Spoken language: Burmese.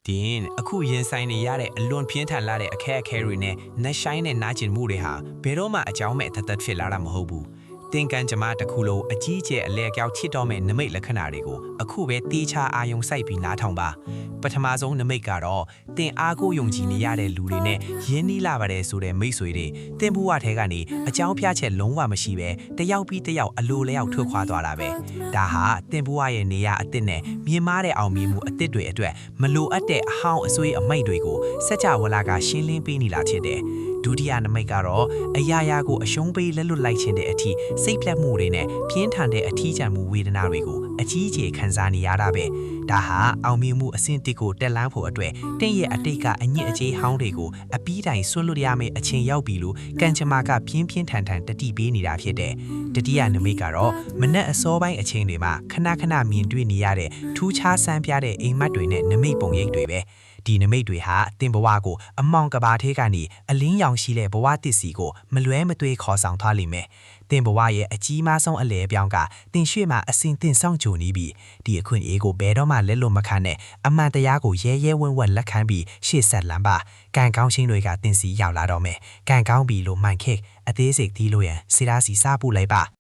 တင်းအခုရင်ဆိုင်နေရတဲ့အလွန်ပြင်းထန်လာတဲ့အခက်အခဲတွေနဲ့နှက်ဆိုင်တဲ့နာကျင်မှုတွေဟာဘယ်တော့မှအကြောင်းမဲ့သက်ဖြစ်လာတာမဟုတ်ဘူးတင်ကန်ကြမှာတစ်ခုလုံးအကြီးကျယ်အလဲအကြောက်ချစ်တော်မဲ့နမိတ်လက္ခဏာတွေကိုအခုပဲတေးချအာယုံစိုက်ပြီးနားထောင်ပါပထမဆုံးနမိတ်ကတော့တင်အားကိုယုံကြည်နေရတဲ့လူတွေနဲ့ရင်းနှီးလာပါတယ်ဆိုတဲ့မိတ်ဆွေတွေတင်ဘဝထဲကနေအကြောင်းပြချက်လုံးဝမရှိပဲတယောက်ပြီးတယောက်အလိုလျောက်ထွက်ခွာသွားတာပဲဒါဟာတင်ဘဝရဲ့နေရအစ်စ်နဲ့မြင်မာတဲ့အောင်မြင်မှုအစ်စ်တွေအတွက်မလိုအပ်တဲ့အဟောင်းအဆွေးအမိတ်တွေကိုစัจ java လာကရှင်းလင်းပေးနေလာဖြစ်တယ်ဒုတိယနမိတ်ကတော့အရာရာကိုအရှုံးပေးလက်လွတ်လိုက်ခြင်းတဲ့အထိစိတ်ပြတ်မှုတွေနဲ့ပြင်းထန်တဲ့အထီးကျန်မှုဝေဒနာတွေကိုအကြီးအကျယ်ခံစားနေရတာပဲဒါဟာအောင်မြင်မှုအဆင့်တစ်ကိုတက်လှမ်းဖို့အတွက်တင့်ရဲ့အတိတ်ကအညစ်အကြေးဟောင်းတွေကိုအပီးတိုင်ဆွတ်လွတ်ရမယ့်အချိန်ရောက်ပြီလို့ကံကြမ္မာကပြင်းပြင်းထန်ထန်တတိပေးနေတာဖြစ်တယ်တတိယနမိတ်ကတော့မနက်အစောပိုင်းအချိန်တွေမှာခဏခဏမြင်တွေ့နေရတဲ့ထူးခြားဆန်းပြတဲ့အိမ်မက်တွေနဲ့နမိတ်ပုံရိပ်တွေပဲဒီနမိတ်တွေဟာတင်ဘဝကိုအမောင်ကဘာထဲကနေအလင်းရောင်ရှိတဲ့ဘဝတစ္စီကိုမလွဲမသွေခေါ်ဆောင်သွားလိမ့်မယ်တင်ဘဝရဲ့အကြီးမားဆုံးအလဲအပြောင်းကတင်ရွှေ့မှာအစဉ်တင်ဆောင်ကြုံနေပြီးဒီအခွင့်အရေးကိုဘယ်တော့မှလက်လွတ်မခံနဲ့အမှန်တရားကိုရဲရဲဝံ့ဝံ့လက်ခံပြီးရှေ့ဆက်လမ်းပါကံကောင်းခြင်းတွေကတင်စီရောက်လာတော့မယ်ကံကောင်းပြီလို့မှန်ခေအသေးစိတ်သီးလို့ရန်စေရာစီစားပို့လိုက်ပါ